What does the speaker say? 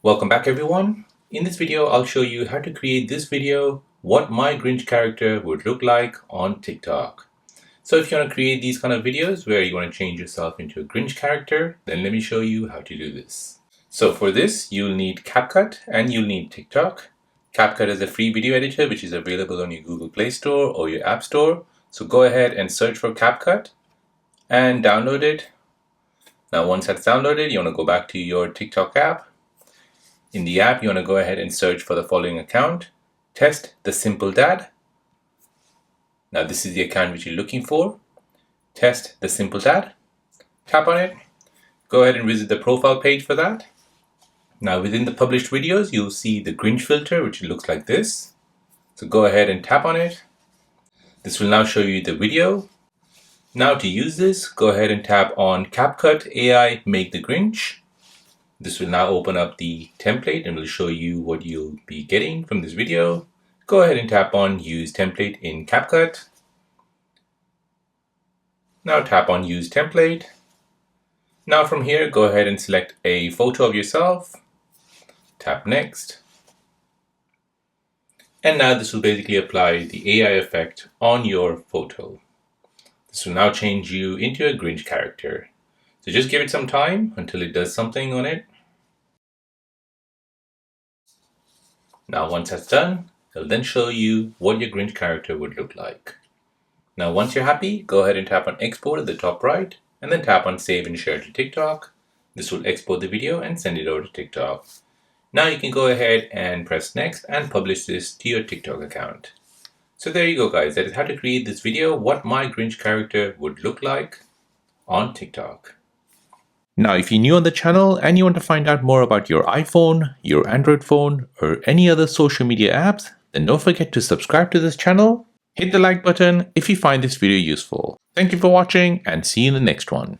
Welcome back everyone. In this video, I'll show you how to create this video, what my Grinch character would look like on TikTok. So if you want to create these kind of videos where you want to change yourself into a Grinch character, then let me show you how to do this. So for this, you'll need CapCut and you'll need TikTok. CapCut is a free video editor which is available on your Google Play Store or your App Store. So go ahead and search for CapCut and download it. Now once that's downloaded, you want to go back to your TikTok app. In the app, you want to go ahead and search for the following account, Test the Simple Dad. Now this is the account which you're looking for, Test the Simple Dad. Tap on it. Go ahead and visit the profile page for that. Now within the published videos, you'll see the Grinch filter, which looks like this. So go ahead and tap on it. This will now show you the video. Now to use this, go ahead and tap on CapCut AI Make the Grinch. This will now open up the template and will show you what you'll be getting from this video. Go ahead and tap on Use Template in CapCut. Now tap on Use Template. Now from here, go ahead and select a photo of yourself. Tap Next. And now this will basically apply the AI effect on your photo. This will now change you into a Grinch character. So just give it some time until it does something on it. Now once that's done, it'll then show you what your Grinch character would look like. Now once you're happy, go ahead and tap on Export at the top right and then tap on Save and Share to TikTok. This will export the video and send it over to TikTok. Now you can go ahead and press Next and publish this to your TikTok account. So there you go guys, that is how to create this video, what my Grinch character would look like on TikTok. Now, if you're new on the channel and you want to find out more about your iPhone, your Android phone, or any other social media apps, then don't forget to subscribe to this channel. Hit the like button if you find this video useful. Thank you for watching and see you in the next one.